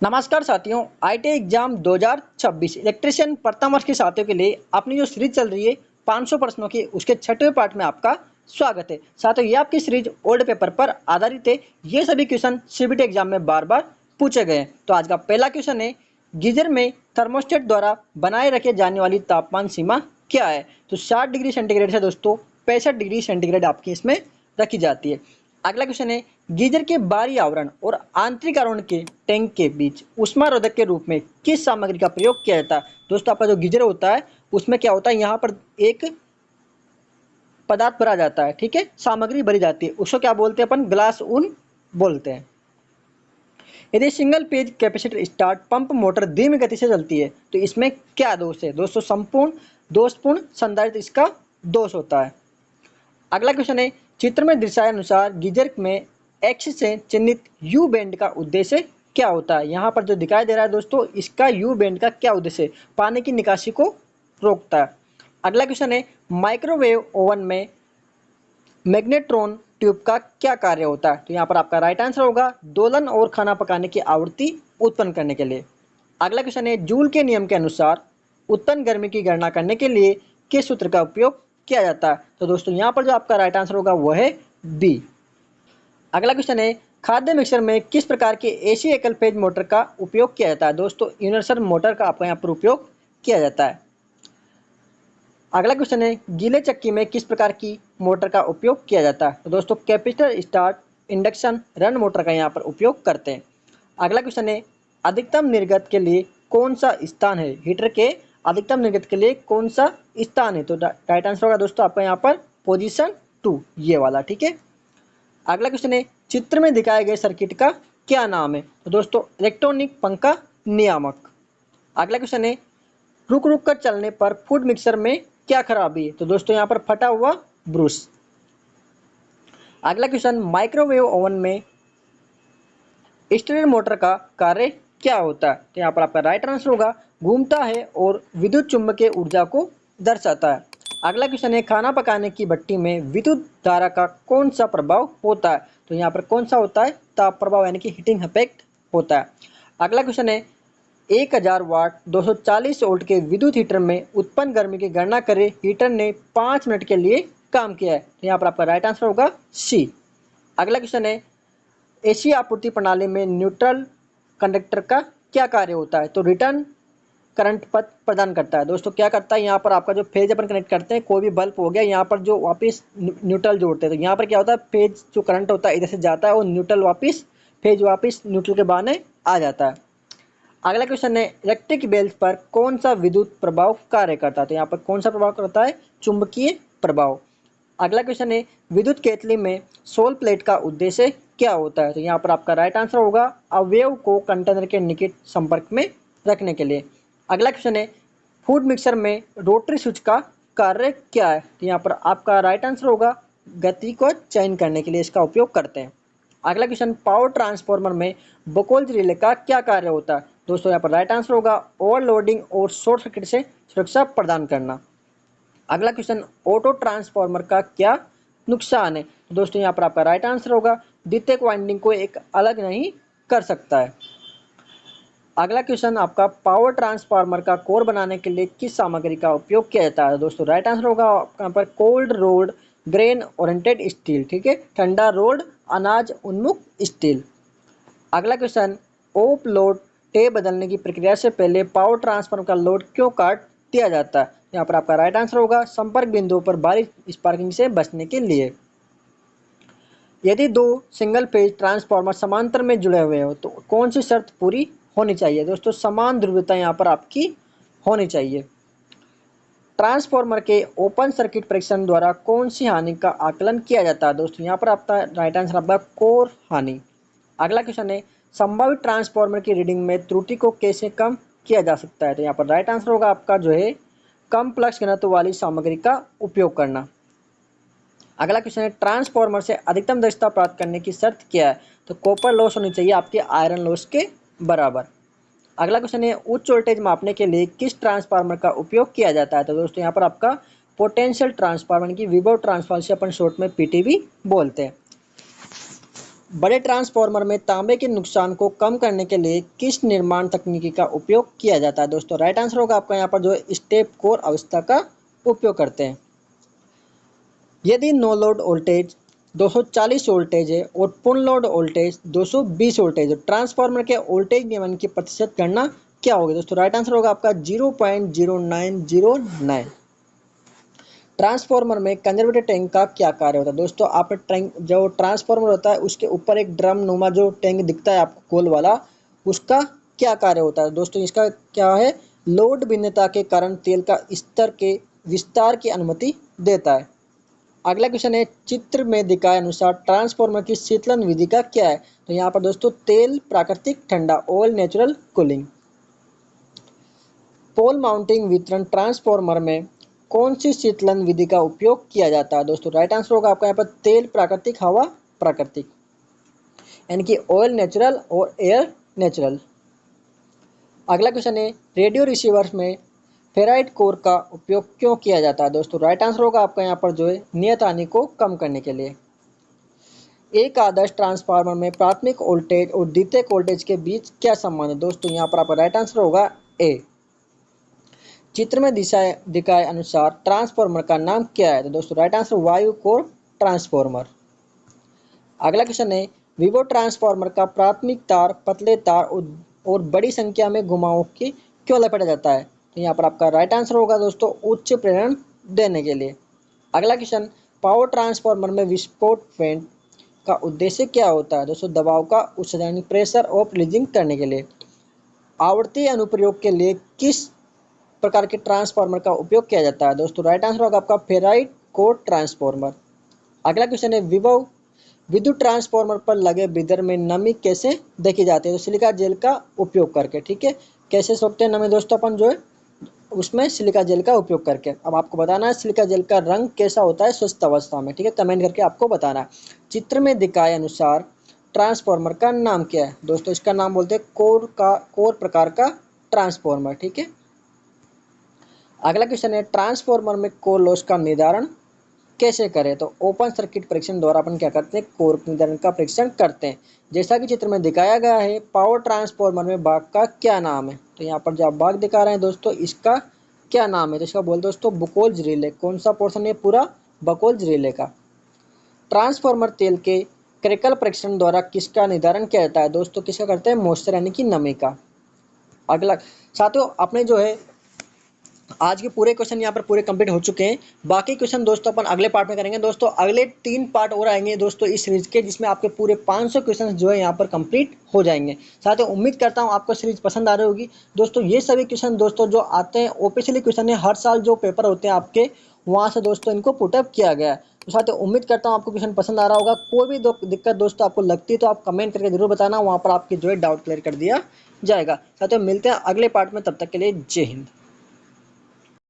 नमस्कार साथियों, IT exam 2026 electrician प्रथम वर्ष के साथियों के लिए अपनी जो सीरीज चल रही है 500 प्रश्नों की, उसके छठवें पार्ट में आपका स्वागत है। साथियों, ये आपकी सीरीज ओल्ड पेपर पर आधारित है। ये सभी क्वेश्चन सीबीटी एग्जाम में बार बार पूछे गए हैं। तो आज का पहला क्वेश्चन है, गीजर में थर्मोस्टेट द्वारा बनाए रखे जाने वाली तापमान सीमा क्या है? तो 60 डिग्री सेंटीग्रेड से दोस्तों 65 डिग्री सेंटीग्रेड आपकी इसमें रखी जाती है। अगला क्वेश्चन है, गीजर के बाहरी आवरण और आंतरिक आवरण के टैंक के बीच ऊष्मारोधक के रूप में किस सामग्री का प्रयोग किया जाता है? दोस्तों, आपका जो गीजर होता है उसमें क्या होता है, यहाँ पर एक पदार्थ भरा जाता है, ठीक है, सामग्री भरी जाती है, उसको क्या बोलते हैं अपन? ग्लास ऊन बोलते हैं। यदि single page capacitor start pump motor धीमी गति से चलती है तो इसमें क्या दोष है? दोस्तों, संपूर्ण दोषपूर्ण संधारित्र इसका दोष होता है। अगला क्वेश्चन है, चित्र में दर्शाए अनुसार गीजर में एक्स से चिन्हित यू बैंड का उद्देश्य क्या होता है? यहाँ पर जो दिखाई दे रहा है दोस्तों, इसका यू बैंड का क्या उद्देश्य है? पानी की निकासी को रोकता है। अगला क्वेश्चन है, माइक्रोवेव ओवन में मैग्नेट्रॉन ट्यूब का क्या कार्य होता है? तो यहाँ पर आपका राइट आंसर होगा दोलन और खाना पकाने की आवृत्ति उत्पन्न करने के लिए। अगला क्वेश्चन है, जूल के नियम के अनुसार उत्पन्न गर्मी की गणना करने के लिए किस सूत्र का उपयोग किया जाता है? तो दोस्तों, यहाँ पर जो आपका राइट आंसर होगा वह है बी। अगला क्वेश्चन है, खाद्य मिक्सर में किस प्रकार के एसी एकल फेज मोटर का उपयोग किया जाता है? दोस्तों, यूनिवर्सल मोटर का आपका यहाँ पर उपयोग किया जाता है। अगला क्वेश्चन है, गीले चक्की में किस प्रकार की मोटर का उपयोग किया जाता है? तो दोस्तों, capacitor start induction run motor का यहाँ पर उपयोग करते हैं। अगला क्वेश्चन है, अधिकतम निर्गत के लिए कौन सा स्थान है? हीटर के अधिकतम निर्गत के लिए कौन सा स्थान है? तो राइट आंसर होगा दोस्तों आपका यहाँ पर पोजीशन 2, ये वाला, ठीक है। अगला क्वेश्चन है, चित्र में दिखाए गए सर्किट का क्या नाम है? तो दोस्तों, इलेक्ट्रॉनिक पंखा नियामक। अगला क्वेश्चन है, रुक रुक कर चलने पर फूड मिक्सर में क्या खराबी है? तो दोस्तों, यहाँ पर फटा हुआ ब्रूस। अगला क्वेश्चन, माइक्रोवेव ओवन में स्टेटर मोटर का कार्य क्या होता है? तो यहाँ पर आपका राइट आंसर होगा घूमता है और विद्युत चुम्बकीय ऊर्जा को दर्शाता है। अगला क्वेश्चन है, खाना पकाने की भट्टी में विद्युत धारा का कौन सा प्रभाव होता है? तो यहाँ पर कौन सा होता है? ताप प्रभाव, यानी कि हीटिंग इफेक्ट होता है। अगला क्वेश्चन है, 1000 वाट 240 वोल्ट के विद्युत हीटर में उत्पन्न गर्मी की गणना करें, हीटर ने 5 मिनट के लिए काम किया है। तो यहाँ पर आपका राइट आंसर होगा सी। अगला क्वेश्चन है, एसी आपूर्ति प्रणाली में न्यूट्रल कंडक्टर का क्या कार्य होता है? तो रिटर्न करंट पथ प्रदान करता है। दोस्तों, क्या करता है, यहाँ पर आपका जो फेज अपन कनेक्ट करते हैं, कोई भी बल्ब हो गया, यहाँ पर जो वापस न्यूट्रल जोड़ते हैं, तो यहाँ पर क्या होता है, फेज जो करंट होता है इधर से जाता है और न्यूट्रल वापस फेज वापस न्यूट्रल के बहाने आ जाता है। अगला क्वेश्चन है, इलेक्ट्रिक बेल्ट पर कौन सा विद्युत प्रभाव कार्य करता है? तो यहाँ पर कौन सा प्रभाव करता है? चुंबकीय प्रभाव। अगला क्वेश्चन है, विद्युत केतली में सोल प्लेट का उद्देश्य क्या होता है? तो यहाँ पर आपका राइट आंसर होगा अवयव को कंटेनर के निकट संपर्क में रखने के लिए। अगला क्वेश्चन है, फूड मिक्सर में रोटरी स्विच का कार्य क्या है? तो यहाँ पर आपका राइट आंसर होगा गति को चयन करने के लिए इसका उपयोग करते हैं। अगला क्वेश्चन, पावर ट्रांसफार्मर में बकोल्ज रिले का क्या कार्य होता है? दोस्तों, यहाँ पर राइट आंसर होगा ओवरलोडिंग और शॉर्ट सर्किट से सुरक्षा प्रदान करना। अगला क्वेश्चन, ऑटो ट्रांसफार्मर का क्या नुकसान है? तो दोस्तों, यहाँ पर आपका राइट आंसर होगा द्वितीयक वाइंडिंग को एक अलग नहीं कर सकता है। अगला क्वेश्चन आपका, पावर ट्रांसफार्मर का कोर बनाने के लिए किस सामग्री का उपयोग किया जाता है? दोस्तों, राइट आंसर होगा यहाँ पर cold road grain oriented steel, ठीक है, ठंडा रोड अनाज उन्मुख स्टील। अगला क्वेश्चन, ओप लोड टेप बदलने की प्रक्रिया से पहले पावर ट्रांसफार्मर का लोड क्यों काट दिया जाता है? यहाँ पर आपका राइट आंसर होगा संपर्क बिंदुओं पर भारी स्पार्किंग से बचने के लिए। यदि दो सिंगल फेज ट्रांसफार्मर समांतर में जुड़े हुए हो तो कौन सी शर्त पूरी होनी चाहिए? दोस्तों, समान ध्रुवीयता यहाँ पर आपकी होनी चाहिए। ट्रांसफार्मर के ओपन सर्किट परीक्षण द्वारा कौन सी हानि का आकलन किया जाता है? दोस्तों, यहाँ पर आपका राइट आंसर आपका कोर हानि। अगला क्वेश्चन है, संभावित ट्रांसफार्मर की रीडिंग में त्रुटि को कैसे कम किया जा सकता है? तो यहाँ पर राइट आंसर होगा आपका जो है कम फ्लक्स घनत्व वाली सामग्री का उपयोग करना। अगला क्वेश्चन है, ट्रांसफार्मर से अधिकतम दक्षता प्राप्त करने की शर्त क्या है? तो कॉपर लॉस होनी चाहिए आपके आयरन लॉस के बराबर। अगला क्वेश्चन है, उच्च वोल्टेज मापने के लिए किस ट्रांसफार्मर का उपयोग किया जाता है? तो दोस्तों, यहाँ पर आपका पोटेंशियल ट्रांसफार्मर की विभव ट्रांसफार्मर से अपन शॉर्ट में पीटीवी बोलते हैं। बड़े ट्रांसफार्मर में तांबे के नुकसान को कम करने के लिए किस निर्माण तकनीकी का उपयोग किया जाता है? दोस्तों राइट आंसर होगा आपका यहाँ पर जो स्टेप कोर अवस्था का उपयोग करते हैं। यदि नो लोड वोल्टेज 240 वोल्टेज है और पूर्ण लोड वोल्टेज 220 वोल्टेज है, ट्रांसफार्मर के वोल्टेज नियमन की प्रतिशत गणना क्या होगी? दोस्तों राइट आंसर होगा आपका 0.0909। ट्रांसफार्मर में कंजर्वेटर टैंक का क्या कार्य होता है? दोस्तों आप टैंक जो ट्रांसफार्मर होता है उसके ऊपर एक ड्रम नुमा जो टैंक दिखता है आपको गोल वाला, उसका क्या कार्य होता है? दोस्तों इसका क्या है, लोड भिन्नता के कारण तेल का स्तर के विस्तार की अनुमति देता है। अगला क्वेश्चन है, चित्र में दिखाए अनुसार ट्रांसफार्मर की शीतलन विधि का क्या है? तो यहाँ पर दोस्तों तेल प्राकृतिक ठंडा, ऑयल नेचुरल कूलिंग। पोल माउंटिंग वितरण ट्रांसफार्मर में कौन सी शीतलन विधि का उपयोग किया जाता है? दोस्तों राइट आंसर होगा आपका यहाँ पर तेल प्राकृतिक, हवा प्राकृतिक, यानी कि ऑयल नेचुरल और एयर नेचुरल। अगला क्वेश्चन है, रेडियो रिसीवर्स में फेराइट कोर का उपयोग क्यों किया जाता है? दोस्तों राइट आंसर होगा आपका यहाँ पर जो है नियत हानि को कम करने के लिए। एक आदर्श ट्रांसफार्मर में प्राथमिक वोल्टेज और द्वितीयक वोल्टेज के बीच क्या संबंध है? दोस्तों यहाँ पर आपका राइट आंसर होगा ए। चित्र में दिखाए अनुसार ट्रांसफार्मर का नाम क्या है? तो दोस्तों राइट आंसर वायु कोर ट्रांसफार्मर। अगला क्वेश्चन है, विवो ट्रांसफार्मर का प्राथमिक तार पतले तार और बड़ी संख्या में घुमावों की क्यों लपेटा जाता है? तो यहाँ पर आपका राइट आंसर होगा दोस्तों उच्च प्रेरण देने के लिए। अगला क्वेश्चन, पावर ट्रांसफार्मर में विस्फोट फेंट का उद्देश्य क्या होता है? दोस्तों दबाव का उत्सर्जन, प्रेशर ऑफ रिलीजिंग करने के लिए। आवर्ती अनुप्रयोग के लिए किस प्रकार के ट्रांसफार्मर का उपयोग किया जाता है? दोस्तों राइट आंसर होगा आपका फेराइट कोर ट्रांसफार्मर। अगला क्वेश्चन है, विद्युत ट्रांसफार्मर पर लगे बिदर में नमी कैसे देखी जाती है? तो सिलिका जेल का उपयोग करके, ठीक है। कैसे सोखते हैं नमी? दोस्तों अपन जो है उसमें सिलिका जेल का उपयोग करके। अब आपको बताना है सिलिका जेल का रंग कैसा होता है स्वस्थ अवस्था में, ठीक है, कमेंट करके आपको बताना है। चित्र में दिखाए अनुसार ट्रांसफार्मर का नाम क्या है? दोस्तों इसका नाम बोलते हैं कोर प्रकार का ट्रांसफार्मर, ठीक है। अगला क्वेश्चन है, ट्रांसफार्मर में कोर लॉस का निर्धारण कैसे करें? तो ओपन सर्किट परीक्षण द्वारा अपन क्या करते हैं, कोर निर्धारण का परीक्षण करते हैं। जैसा कि चित्र में दिखाया गया है, पावर ट्रांसफार्मर में भाग का क्या नाम है? तो यहाँ पर जो आप भाग दिखा रहे हैं दोस्तों, इसका क्या नाम है? तो इसका बोल दोस्तों बकोल्ज रिले। कौन सा पोर्शन है? पूरा बकोल्ज रिले का। ट्रांसफार्मर तेल के क्रैकल परीक्षण द्वारा किसका निर्धारण किया जाता है? दोस्तों किसका करते हैं? मॉइस्चर यानी कि नमी का। अगला साथियों, आपने जो है आज के पूरे क्वेश्चन यहाँ पर पूरे कंप्लीट हो चुके हैं। बाकी क्वेश्चन दोस्तों अपन अगले पार्ट में करेंगे। दोस्तों अगले 3 पार्ट और आएंगे दोस्तों इस सीरीज के, जिसमें आपके पूरे 500 क्वेश्चन जो है यहाँ पर कंप्लीट हो जाएंगे। साथियों उम्मीद करता हूँ आपको सीरीज पसंद आ रही होगी। दोस्तों ये सभी क्वेश्चन दोस्तों जो आते हैं ऑफिशियली क्वेश्चन है, हर साल जो पेपर होते हैं आपके वहाँ से दोस्तों इनको पुटअप किया गया है। तो साथियों उम्मीद करता हूँ आपको क्वेश्चन पसंद आ रहा होगा। कोई भी दिक्कत दोस्तों आपको लगती है तो आप कमेंट करके जरूर बताना, वहाँ पर आपके जो है डाउट क्लियर कर दिया जाएगा। साथियों मिलते हैं अगले पार्ट में, तब तक के लिए जय हिंद।